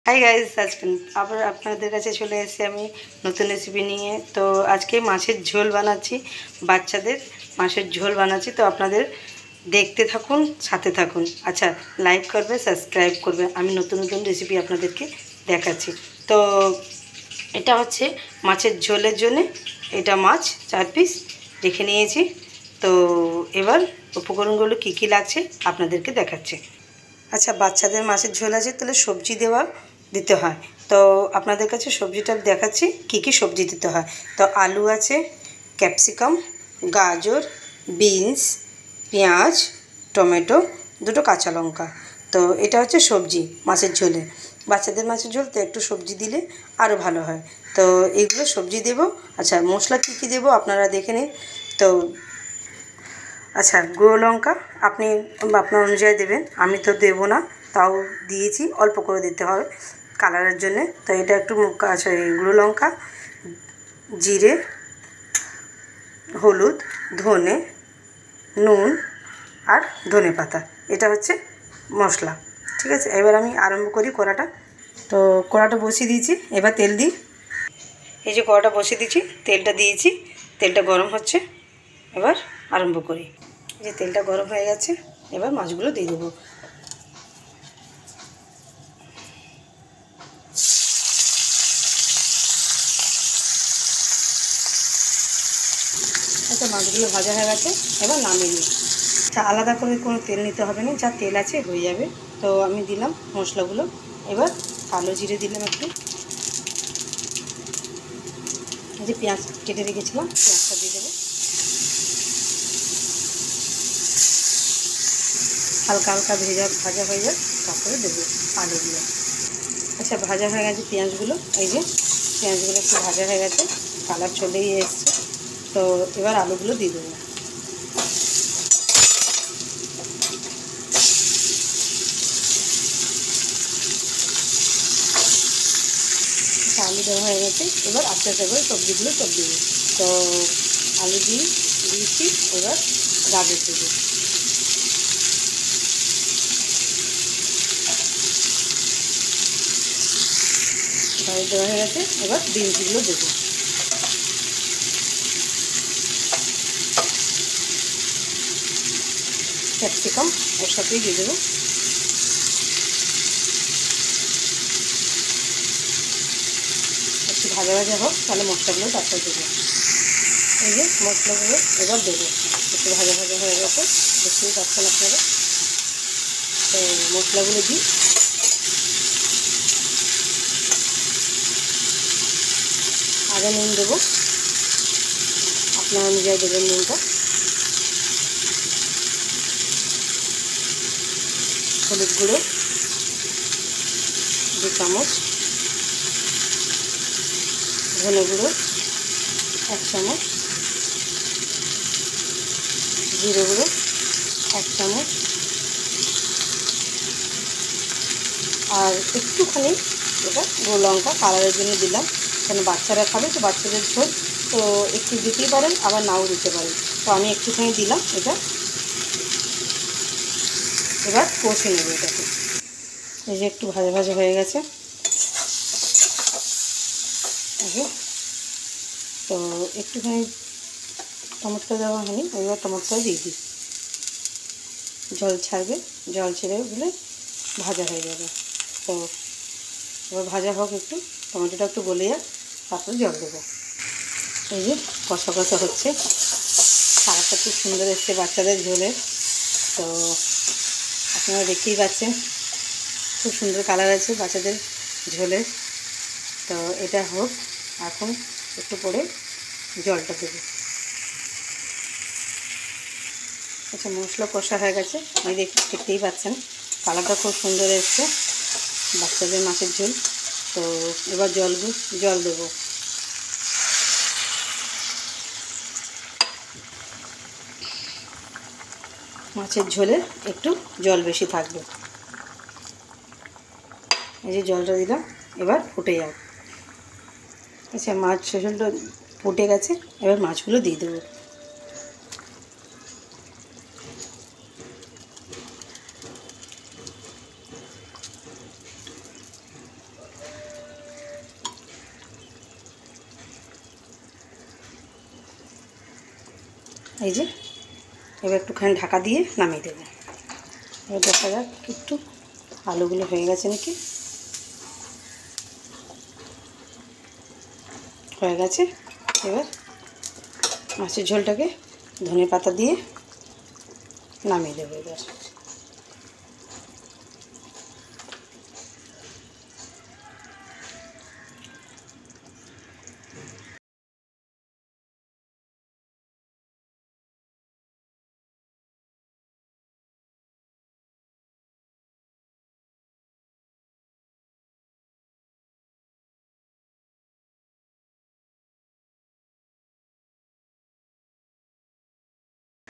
Hi guys, আজকে আবার আপনাদের কাছে চলে এসেছি আমি নতুন রেসিপি নিয়ে। তো আজকে মাছের ঝোল বানাচ্ছি, বাচ্চাদের মাছের ঝোল বানাচ্ছি। তো আপনাদের দেখতে থাকুন, সাথে থাকুন। আচ্ছা, লাইক করবে, সাবস্ক্রাইব করবে, আমি নতুন নতুন রেসিপি আপনাদেরকে দেখাচ্ছি। তো এটা হচ্ছে মাছের ঝোলের জন্য, এটা মাছ 4 পিস রেখে নিয়েছি। তো এবার উপকরণগুলো কী কী লাগছে আপনাদেরকে দেখাচ্ছি। আচ্ছা, বাচ্চাদের মাছের ঝোল আছে, তাহলে সবজি দিতে হয়। তো আপনাদের কাছে সবজিটা দেখাচ্ছি কী কী সবজি দিতে হয়। তো আলু আছে, ক্যাপসিকাম, গাজর, বিনস, পেঁয়াজ, টমেটো, 2টো কাঁচা লঙ্কা। তো এটা হচ্ছে সবজি মাছের ঝোলে। বাচ্চাদের মাছের ঝোল তো একটু সবজি দিলে আরও ভালো হয়। তো এইগুলো সবজি দেব। আচ্ছা, মশলা কী কী দেবো আপনারা দেখে নিন। তো আচ্ছা, গুঁড়ো লঙ্কা আপনি আপনার অনুযায়ী দেবেন, আমি তো দেবো না, তাও দিয়েছি, অল্প করে দিতে হবে কালারের জন্যে। তো এটা একটু আচ্ছা, গুঁড়ো লঙ্কা, জিরে, হলুদ, ধনে, নুন আর ধনে পাতা, এটা হচ্ছে মশলা। ঠিক আছে, এবার আমি আরম্ভ করি কড়াটা। তো কড়াটা বসিয়ে দিয়েছি, এবার তেল দিই। এই যে কড়াটা বসিয়ে দিয়েছি, তেলটা দিয়েছি, তেলটা গরম হচ্ছে, এবার আরম্ভ করি। এই যে তেলটা গরম হয়ে গেছে, এবার মাছগুলো দিয়ে দেবো। আচ্ছা, মাছগুলো ভাজা হয়ে গেছে, এবার নামিয়ে নিই। আচ্ছা, আলাদা করে কোনো তেল নিতে হবে না, যা তেল আছে হয়ে যাবে। তো আমি দিলাম মশলাগুলো, এবার কালো জিরে দিলাম একটু, এই যে পেঁয়াজ কেটে রেখেছিলাম, পেঁয়াজটা দিয়ে দেবো। হালকা হালকা ভাজা হয়ে যাক, তারপরে দেবো আলুগুলো। আচ্ছা, ভাজা হয়ে গেছে পেঁয়াজগুলো, এই যে পেঁয়াজগুলো একটু ভাজা হয়ে গেছে, কালার চলেই এসছে। তো এবার আলুগুলো দিয়ে দেবো। আলু দেওয়া হয়ে গেছে, এবার আস্তে আস্তে করে সবজিগুলো সব দেবো। তো আলু দিয়েছি, এবার গাজর দেবো। গাজর দেওয়া হয়ে গেছে, এবার বিনসগুলো দেবো। ক্যাপসিকাম ওর সাথেই দিয়ে দেবো। একটু ভাজা ভাজা হোক, তাহলে মশলাগুলো তারপর দেবো। এই যে মশলাগুলো এবার দেবো, একটু ভাজা ভাজা হয়ে গেছে, দেখতেই পাচ্ছেন আপনারা। তো মশলাগুলো দিই, আগে নুন দেবো, আপনার অনুযায়ী দেবেন নুনটা। হলুদ গুঁড়ো 2 চামচ, ধনে গুঁড়ো 1 চামচ, জিরে গুঁড়ো 1 চামচ, আর একটুখানি এটা গুঁড়ো লঙ্কা কালারের জন্য দিলাম, কেন বাচ্চারা খাবে তো, বাচ্চাদের ঝোল তো একটু দিতেই পারেন, আবার নাও দিতে পারেন। তো আমি একটুখানি দিলাম এটা। এবার কষে নেব এটাকে। এই যে একটু ভাজা ভাজা হয়ে গেছে, তো একটুখানি টমেটো দেওয়া হয়নি, এবার টমেটোটা দিয়ে দিই, জল ছাড়বে, জল ছেড়ে দিলে ভাজা হয়ে যাবে। তো এবার ভাজা হোক, একটু টমেটোটা একটু গলে যাক, তারপরে জল দেবো। এই যে কষা কষা হচ্ছে, কালারটা খুব সুন্দর এসছে বাচ্চাদের ঝোলে। তো আপনারা দেখতেই পাচ্ছেন, খুব সুন্দর কালার আছে বাচ্চাদের ঝোলে। তো এটা হোক, এখন একটু পরে জলটা দেবো। আচ্ছা, মশলা কষা হয়ে গেছে, এই দেখতেই পাচ্ছেন কালারটা খুব সুন্দর এসছে বাচ্চাদের মাছের ঝোল। তো এবার জল দেবো। মাছের ঝোলে একটু জল বেশি থাকবে। এই যে জলটা দিলাম, এবার ফুটে যাক। আচ্ছা, মাছ ঝোলটা ফুটে গেছে, এবার মাছগুলো দিয়ে দেবো। এই যে এবার একটুখানি ঢাকা দিয়ে নামিয়ে দেবো। এবার দেখা যাক একটু আলুগুলো হয়ে গেছে নাকি। হয়ে গেছে। এবার মাছের ঝোলটাকে ধনে পাতা দিয়ে নামিয়ে দেবো এবার।